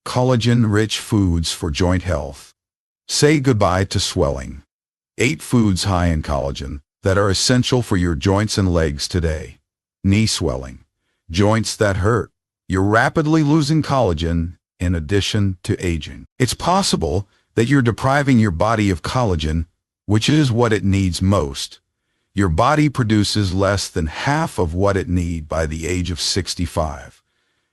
Collagen-rich foods for joint health. Say goodbye to swelling. 8 foods high in collagen that are essential for your joints and legs today. Knee swelling. Joints that hurt. You're rapidly losing collagen in addition to aging. It's possible that you're depriving your body of collagen, which is what it needs most. Your body produces less than half of what it needs by the age of 65.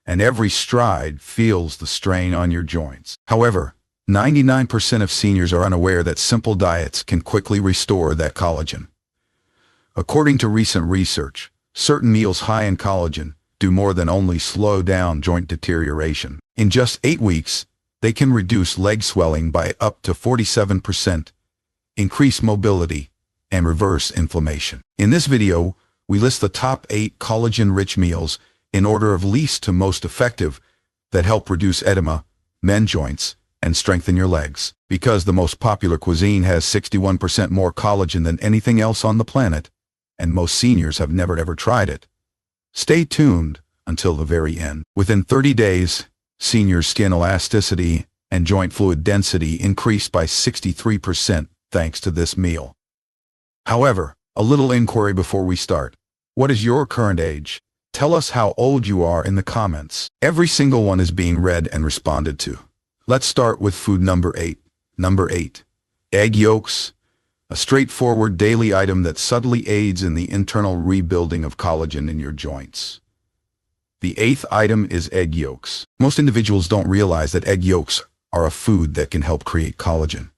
And every stride feels the strain on your joints. However, 99% of seniors are unaware that simple diets can quickly restore that collagen. According to recent research, certain meals high in collagen do more than only slow down joint deterioration. In just 8 weeks, they can reduce leg swelling by up to 47%, increase mobility, and reverse inflammation. In this video, we list the top 8 collagen-rich meals in order of least to most effective that help reduce edema, mend joints, and strengthen your legs. Because the most popular cuisine has 61% more collagen than anything else on the planet, and most seniors have never ever tried it. Stay tuned until the very end. Within 30 days, seniors' skin elasticity and joint fluid density increased by 63% thanks to this meal. However, a little inquiry before we start. What is your current age? Tell us how old you are in the comments. Every single one is being read and responded to. Let's start with food number 8. Number 8. Egg yolks. A straightforward daily item that subtly aids in the internal rebuilding of collagen in your joints. The 8th item is egg yolks. Most individuals don't realize that egg yolks are a food that can help create collagen.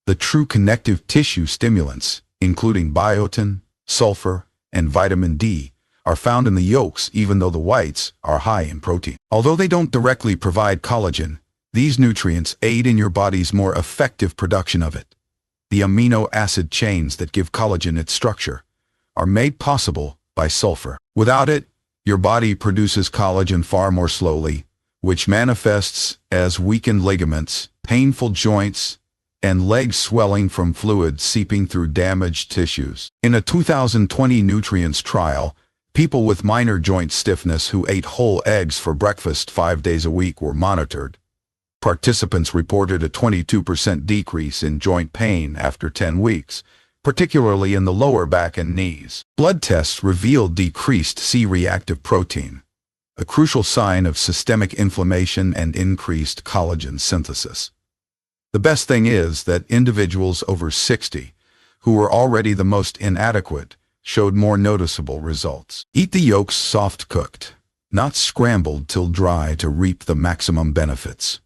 The true connective tissue stimulants, including biotin, sulfur, and vitamin D, are found in the yolks even though the whites are high in protein. Although they don't directly provide collagen, these nutrients aid in your body's more effective production of it. The amino acid chains that give collagen its structure are made possible by sulfur. Without it, your body produces collagen far more slowly, which manifests as weakened ligaments, painful joints, and leg swelling from fluid seeping through damaged tissues. In a 2020 nutrients trial, people with minor joint stiffness who ate whole eggs for breakfast 5 days a week were monitored. Participants reported a 22% decrease in joint pain after 10 weeks, particularly in the lower back and knees. Blood tests revealed decreased C-reactive protein, a crucial sign of systemic inflammation and increased collagen synthesis. The best thing is that individuals over 60, who were already the most inadequate, showed more noticeable results. Eat the yolks soft-cooked, not scrambled till dry to reap the maximum benefits.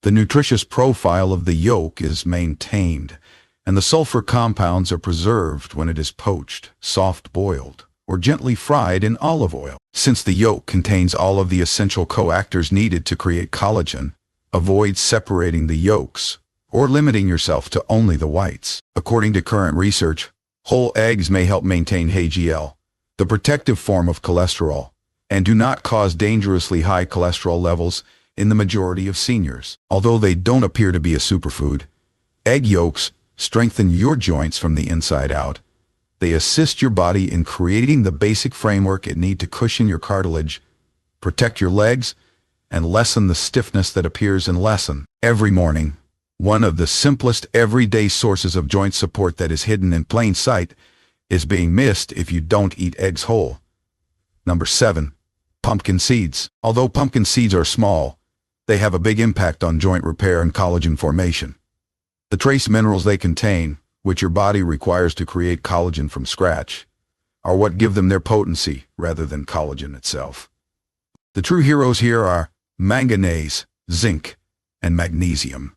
The nutritious profile of the yolk is maintained, and the sulfur compounds are preserved when it is poached, soft-boiled, or gently fried in olive oil. Since the yolk contains all of the essential coactors needed to create collagen, avoid separating the yolks or limiting yourself to only the whites. According to current research, whole eggs may help maintain HDL, the protective form of cholesterol, and do not cause dangerously high cholesterol levels in the majority of seniors. Although they don't appear to be a superfood, egg yolks strengthen your joints from the inside out. They assist your body in creating the basic framework it needs to cushion your cartilage, protect your legs, and lessen the stiffness that appears in lesson. Every morning, one of the simplest everyday sources of joint support that is hidden in plain sight is being missed if you don't eat eggs whole. Number 7. Pumpkin seeds. Although pumpkin seeds are small, they have a big impact on joint repair and collagen formation. The trace minerals they contain, which your body requires to create collagen from scratch, are what give them their potency rather than collagen itself. The true heroes here are manganese, zinc, and magnesium.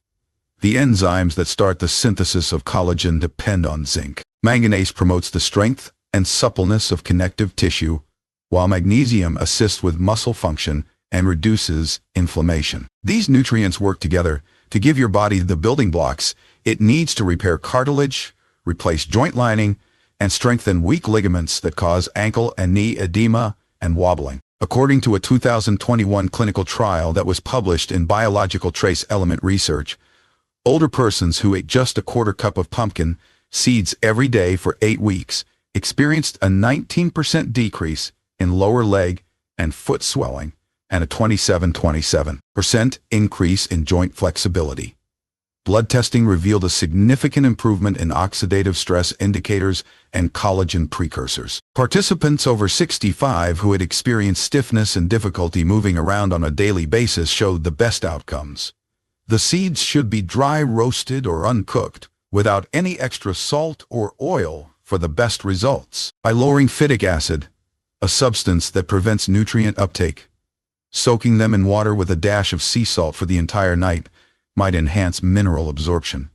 The enzymes that start the synthesis of collagen depend on zinc. Manganese promotes the strength and suppleness of connective tissue, while magnesium assists with muscle function and reduces inflammation. These nutrients work together to give your body the building blocks it needs to repair cartilage, replace joint lining, and strengthen weak ligaments that cause ankle and knee edema and wobbling. According to a 2021 clinical trial that was published in Biological Trace Element Research, older persons who ate just a quarter cup of pumpkin seeds every day for 8 weeks experienced a 19% decrease in lower leg and foot swelling and a 27% increase in joint flexibility. Blood testing revealed a significant improvement in oxidative stress indicators and collagen precursors. Participants over 65 who had experienced stiffness and difficulty moving around on a daily basis showed the best outcomes. The seeds should be dry roasted or uncooked, without any extra salt or oil, for the best results. By lowering phytic acid, a substance that prevents nutrient uptake, soaking them in water with a dash of sea salt for the entire night might enhance mineral absorption.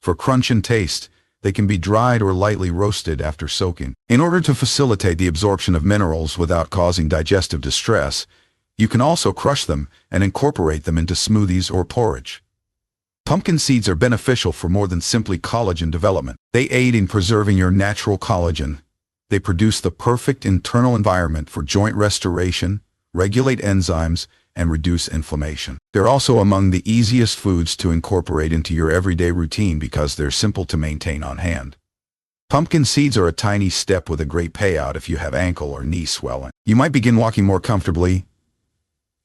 For crunch and taste, they can be dried or lightly roasted after soaking. In order to facilitate the absorption of minerals without causing digestive distress, you can also crush them and incorporate them into smoothies or porridge. Pumpkin seeds are beneficial for more than simply collagen development. They aid in preserving your natural collagen. They produce the perfect internal environment for joint restoration, regulate enzymes, and reduce inflammation. They're also among the easiest foods to incorporate into your everyday routine because they're simple to maintain on hand. Pumpkin seeds are a tiny step with a great payout if you have ankle or knee swelling. You might begin walking more comfortably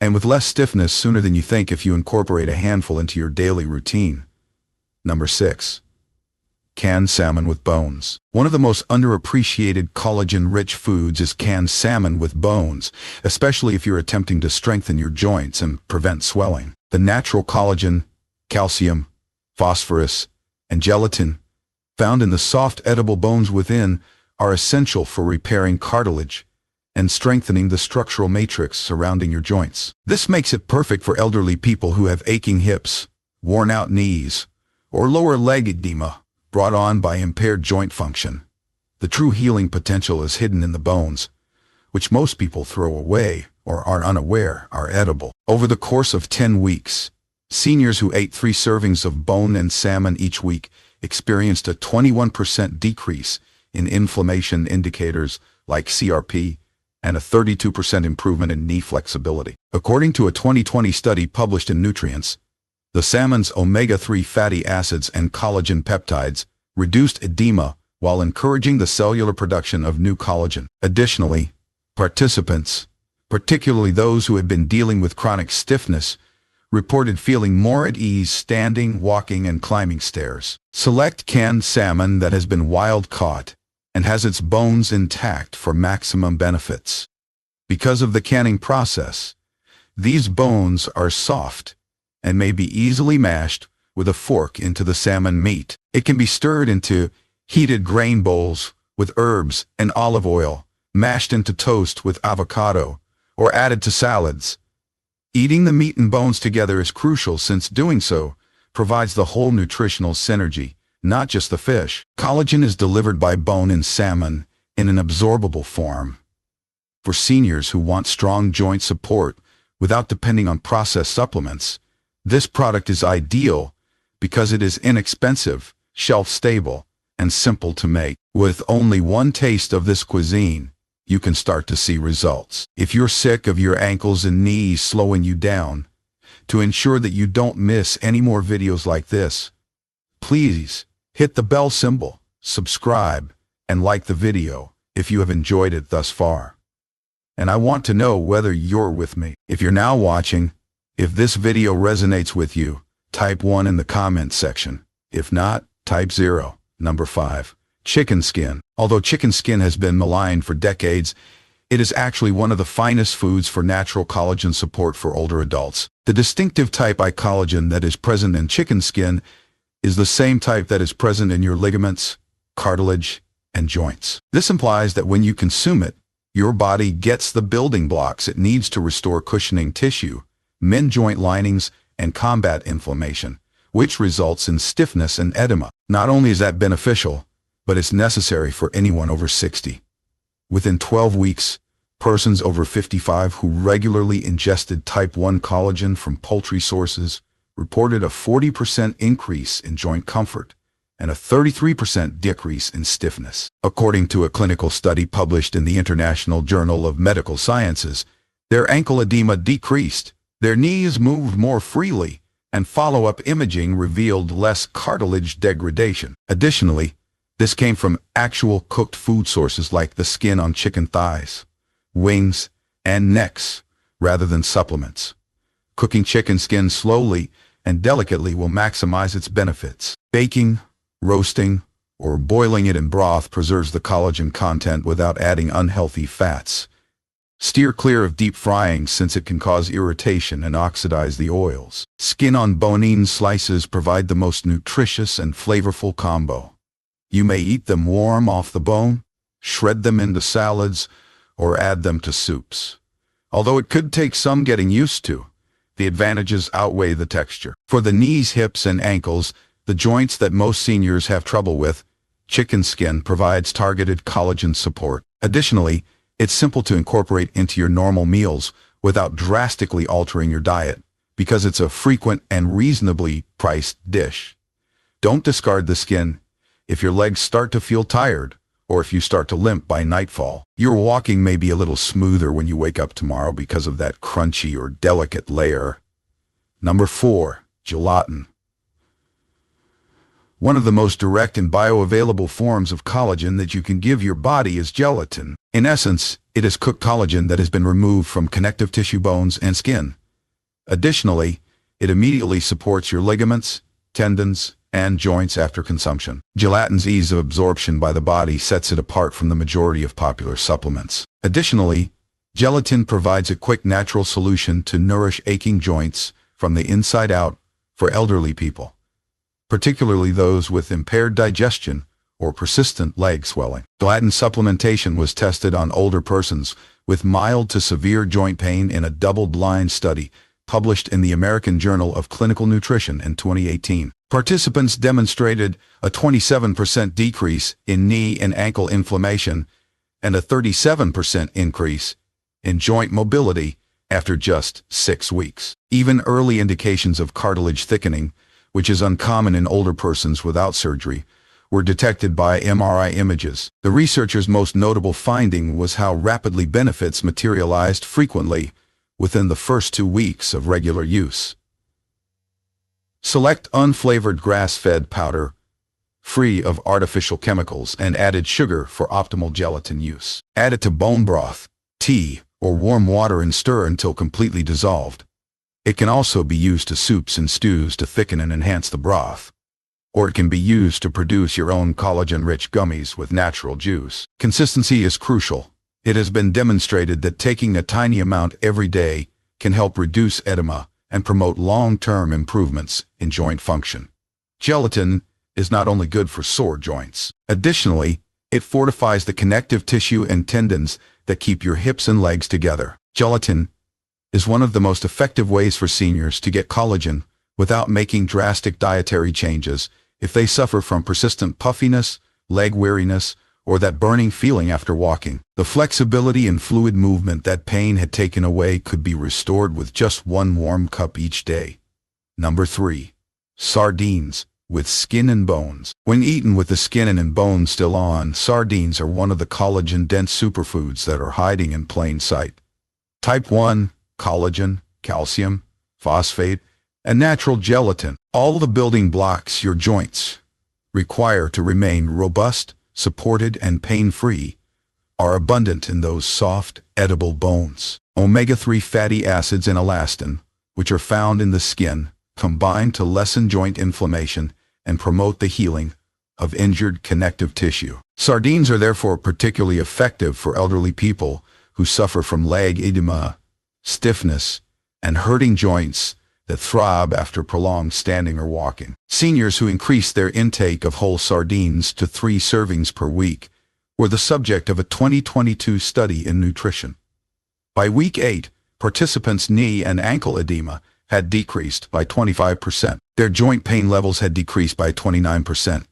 and with less stiffness sooner than you think if you incorporate a handful into your daily routine. Number 6. Canned salmon with bones. One of the most underappreciated collagen-rich foods is canned salmon with bones, especially if you're attempting to strengthen your joints and prevent swelling. The natural collagen, calcium, phosphorus, and gelatin found in the soft edible bones within are essential for repairing cartilage and strengthening the structural matrix surrounding your joints. This makes it perfect for elderly people who have aching hips, worn-out knees, or lower leg edema brought on by impaired joint function. The true healing potential is hidden in the bones, which most people throw away or are unaware are edible. Over the course of 10 weeks, seniors who ate 3 servings of bone and salmon each week experienced a 21% decrease in inflammation indicators like CRP and a 32% improvement in knee flexibility. According to a 2020 study published in Nutrients, the salmon's omega-3 fatty acids and collagen peptides reduced edema while encouraging the cellular production of new collagen. Additionally, participants, particularly those who had been dealing with chronic stiffness, reported feeling more at ease standing, walking, and climbing stairs. Select canned salmon that has been wild-caught and has its bones intact for maximum benefits. Because of the canning process, these bones are soft and may be easily mashed with a fork into the salmon meat. It can be stirred into heated grain bowls with herbs and olive oil, mashed into toast with avocado, or added to salads. Eating the meat and bones together is crucial since doing so provides the whole nutritional synergy, not just the fish. Collagen is delivered by bone in salmon in an absorbable form. For seniors who want strong joint support without depending on processed supplements, this product is ideal because it is inexpensive, shelf-stable, and simple to make. With only one taste of this cuisine, you can start to see results. If you're sick of your ankles and knees slowing you down, to ensure that you don't miss any more videos like this, please hit the bell symbol, subscribe, and like the video if you have enjoyed it thus far. And I want to know whether you're with me. If you're now watching, if this video resonates with you, type 1 in the comments section. If not, type 0. Number 5. Chicken skin. Although chicken skin has been maligned for decades, it is actually one of the finest foods for natural collagen support for older adults. The distinctive type I collagen that is present in chicken skin is the same type that is present in your ligaments, cartilage, and joints. This implies that when you consume it, your body gets the building blocks it needs to restore cushioning tissue, mend joint linings, and combat inflammation, which results in stiffness and edema. Not only is that beneficial, but it's necessary for anyone over 60. Within 12 weeks, persons over 55 who regularly ingested type 1 collagen from poultry sources reported a 40% increase in joint comfort and a 33% decrease in stiffness. According to a clinical study published in the International Journal of Medical Sciences, their ankle edema decreased, their knees moved more freely, and follow-up imaging revealed less cartilage degradation. Additionally, this came from actual cooked food sources like the skin on chicken thighs, wings, and necks, rather than supplements. Cooking chicken skin slowly and delicately will maximize its benefits. Baking, roasting, or boiling it in broth preserves the collagen content without adding unhealthy fats. Steer clear of deep frying since it can cause irritation and oxidize the oils. Skin-on-bone slices provide the most nutritious and flavorful combo. You may eat them warm off the bone, shred them into salads, or add them to soups. Although it could take some getting used to, the advantages outweigh the texture. For the knees, hips, and ankles, the joints that most seniors have trouble with, chicken skin provides targeted collagen support. Additionally, it's simple to incorporate into your normal meals without drastically altering your diet, because it's a frequent and reasonably priced dish. Don't discard the skin if your legs start to feel tired, or if you start to limp by nightfall. Your walking may be a little smoother when you wake up tomorrow because of that crunchy or delicate layer. Number 4. Gelatin. One of the most direct and bioavailable forms of collagen that you can give your body is gelatin. In essence, it is cooked collagen that has been removed from connective tissue, bones, and skin. Additionally, it immediately supports your ligaments, tendons, and joints after consumption. Gelatin's ease of absorption by the body sets it apart from the majority of popular supplements. Additionally, gelatin provides a quick natural solution to nourish aching joints from the inside out for elderly people, particularly those with impaired digestion or persistent leg swelling. Gelatin supplementation was tested on older persons with mild to severe joint pain in a double-blind study published in the American Journal of Clinical Nutrition in 2018. Participants demonstrated a 27% decrease in knee and ankle inflammation and a 37% increase in joint mobility after just 6 weeks. Even early indications of cartilage thickening, which is uncommon in older persons without surgery, were detected by MRI images. The researchers' most notable finding was how rapidly benefits materialized frequently within the first 2 weeks of regular use. Select unflavored grass-fed powder, free of artificial chemicals and added sugar for optimal gelatin use. Add it to bone broth, tea, or warm water and stir until completely dissolved. It can also be used to soups and stews to thicken and enhance the broth. Or it can be used to produce your own collagen-rich gummies with natural juice. Consistency is crucial. It has been demonstrated that taking a tiny amount every day can help reduce edema and promote long-term improvements in joint function. Gelatin is not only good for sore joints. Additionally, it fortifies the connective tissue and tendons that keep your hips and legs together. Gelatin is one of the most effective ways for seniors to get collagen without making drastic dietary changes if they suffer from persistent puffiness, leg weariness, or that burning feeling after walking. The flexibility and fluid movement that pain had taken away could be restored with just 1 warm cup each day. Number 3. Sardines with skin and bones. When eaten with the skin and bones still on, sardines are one of the collagen-dense superfoods that are hiding in plain sight. Type 1, collagen, calcium, phosphate, and natural gelatin, all the building blocks your joints require to remain robust, supported, and pain-free, are abundant in those soft, edible bones. Omega-3 fatty acids and elastin, which are found in the skin, combine to lessen joint inflammation and promote the healing of injured connective tissue. Sardines are therefore particularly effective for elderly people who suffer from leg edema, stiffness, and hurting joints that throb after prolonged standing or walking. Seniors who increased their intake of whole sardines to 3 servings per week were the subject of a 2022 study in nutrition. By week 8, participants' knee and ankle edema had decreased by 25%. Their joint pain levels had decreased by 29%.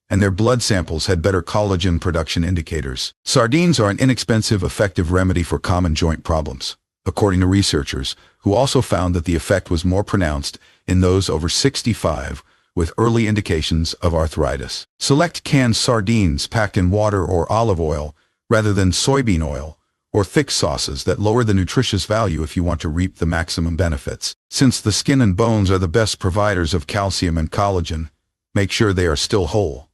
And their blood samples had better collagen production indicators. Sardines are an inexpensive, effective remedy for common joint problems, according to researchers, who also found that the effect was more pronounced in those over 65 with early indications of arthritis. Select canned sardines packed in water or olive oil rather than soybean oil, or thick sauces that lower the nutritious value if you want to reap the maximum benefits. Since the skin and bones are the best providers of calcium and collagen, make sure they are still whole.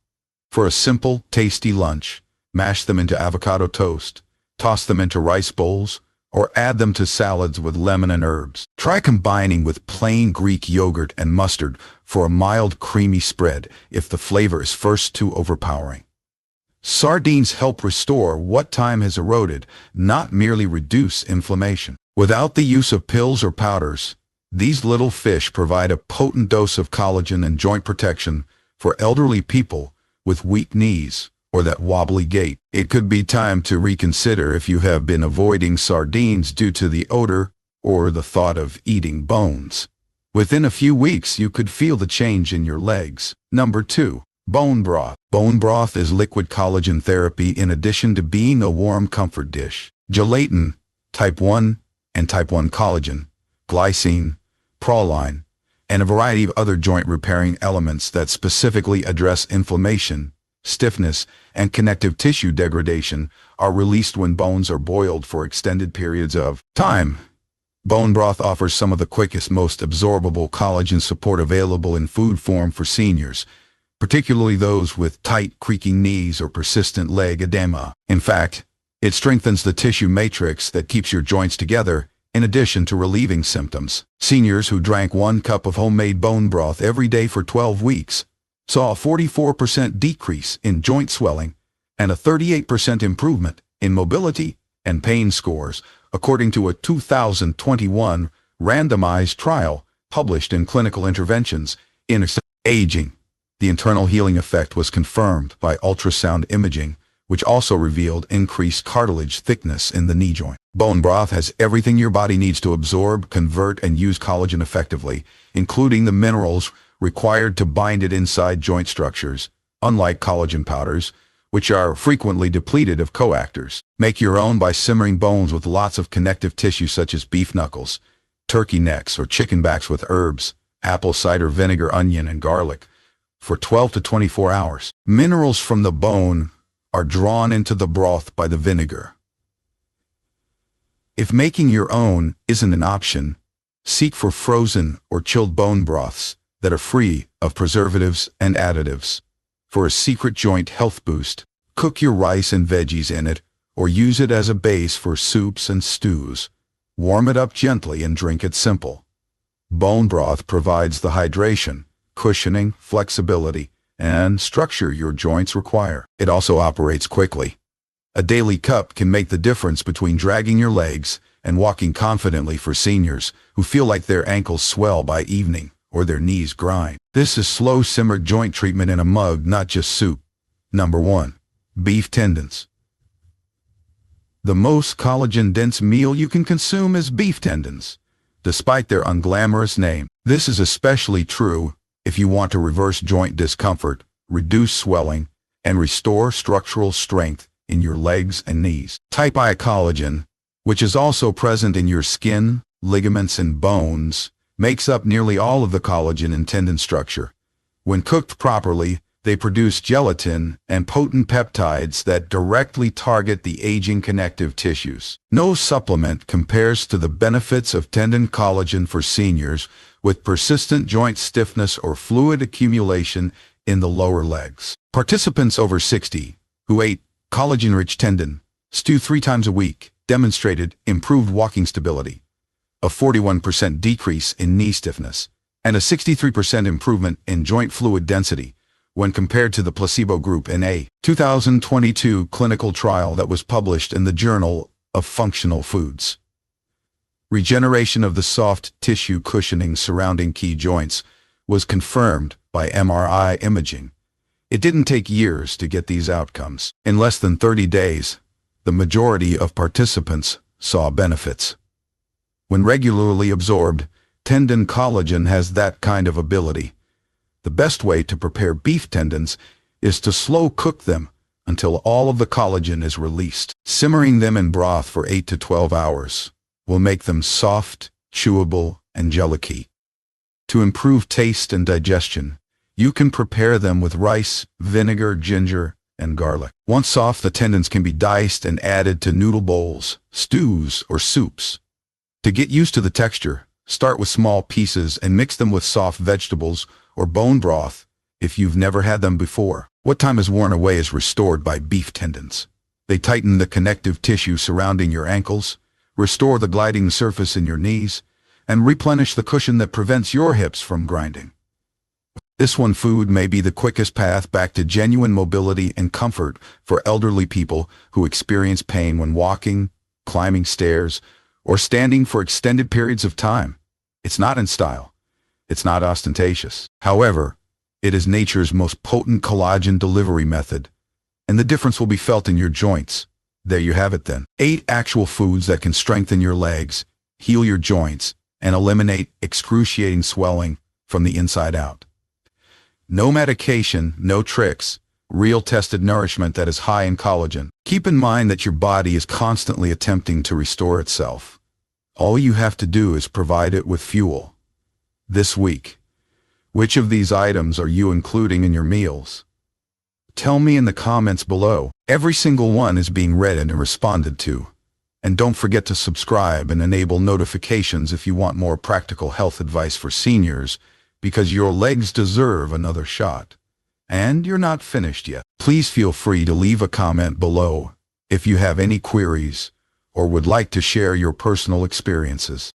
For a simple, tasty lunch, mash them into avocado toast, toss them into rice bowls, or add them to salads with lemon and herbs. Try combining with plain Greek yogurt and mustard for a mild, creamy spread if the flavor is first too overpowering. Sardines help restore what time has eroded, not merely reduce inflammation. Without the use of pills or powders, these little fish provide a potent dose of collagen and joint protection for elderly people with weak knees or that wobbly gait. It could be time to reconsider if you have been avoiding sardines due to the odor or the thought of eating bones. Within a few weeks, you could feel the change in your legs. Number 2. Bone broth. Bone broth is liquid collagen therapy in addition to being a warm comfort dish. Gelatin, type 1 and type 1 collagen, glycine, proline, and a variety of other joint-repairing elements that specifically address inflammation, stiffness, and connective tissue degradation are released when bones are boiled for extended periods of time. Bone broth offers some of the quickest, most absorbable collagen support available in food form for seniors, particularly those with tight, creaking knees or persistent leg edema. In fact, it strengthens the tissue matrix that keeps your joints together, in addition to relieving symptoms. Seniors who drank 1 cup of homemade bone broth every day for 12 weeks saw a 44% decrease in joint swelling and a 38% improvement in mobility and pain scores, according to a 2021 randomized trial published in Clinical Interventions in Aging. The internal healing effect was confirmed by ultrasound imaging, which also revealed increased cartilage thickness in the knee joint. Bone broth has everything your body needs to absorb, convert, and use collagen effectively, including the minerals required to bind it inside joint structures, unlike collagen powders, which are frequently depleted of coactors. Make your own by simmering bones with lots of connective tissue such as beef knuckles, turkey necks, or chicken backs with herbs, apple cider vinegar, onion, and garlic for 12 to 24 hours. Minerals from the bone are drawn into the broth by the vinegar. If making your own isn't an option, seek for frozen or chilled bone broths that are free of preservatives and additives. For a secret joint health boost, cook your rice and veggies in it or use it as a base for soups and stews. Warm it up gently and drink it simple. Bone broth provides the hydration, cushioning, flexibility, and structure your joints require. It also operates quickly. A daily cup can make the difference between dragging your legs and walking confidently for seniors who feel like their ankles swell by evening or their knees grind. This is slow-simmered joint treatment in a mug, not just soup. Number 1. Beef tendons. The most collagen-dense meal you can consume is beef tendons, despite their unglamorous name. This is especially true if you want to reverse joint discomfort, reduce swelling, and restore structural strength in your legs and knees. Type I collagen, which is also present in your skin, ligaments, and bones, makes up nearly all of the collagen in tendon structure. When cooked properly, they produce gelatin and potent peptides that directly target the aging connective tissues. No supplement compares to the benefits of tendon collagen for seniors with persistent joint stiffness or fluid accumulation in the lower legs. Participants over 60 who ate collagen-rich tendon stew 3 times a week demonstrated improved walking stability, a 41% decrease in knee stiffness, and a 63% improvement in joint fluid density when compared to the placebo group in a 2022 clinical trial that was published in the Journal of Functional Foods. Regeneration of the soft tissue cushioning surrounding key joints was confirmed by MRI imaging. It didn't take years to get these outcomes. In less than 30 days, the majority of participants saw benefits. When regularly absorbed, tendon collagen has that kind of ability. The best way to prepare beef tendons is to slow cook them until all of the collagen is released. Simmering them in broth for 8 to 12 hours will make them soft, chewable, and gelicky. To improve taste and digestion, you can prepare them with rice, vinegar, ginger, and garlic. Once soft, the tendons can be diced and added to noodle bowls, stews, or soups. To get used to the texture, start with small pieces and mix them with soft vegetables or bone broth if you've never had them before. What time is worn away is restored by beef tendons. They tighten the connective tissue surrounding your ankles, restore the gliding surface in your knees, and replenish the cushion that prevents your hips from grinding. This one food may be the quickest path back to genuine mobility and comfort for elderly people who experience pain when walking, climbing stairs, or standing for extended periods of time. It's not in style. It's not ostentatious. However, it is nature's most potent collagen delivery method, and the difference will be felt in your joints. There you have it then. 8 actual foods that can strengthen your legs, heal your joints, and eliminate excruciating swelling from the inside out. No medication, no tricks, real tested nourishment that is high in collagen. Keep in mind that your body is constantly attempting to restore itself. All you have to do is provide it with fuel. This week, which of these items are you including in your meals? Tell me in the comments below. Every single one is being read and responded to. And don't forget to subscribe and enable notifications if you want more practical health advice for seniors, because your legs deserve another shot. And you're not finished yet. Please feel free to leave a comment below if you have any queries or would like to share your personal experiences.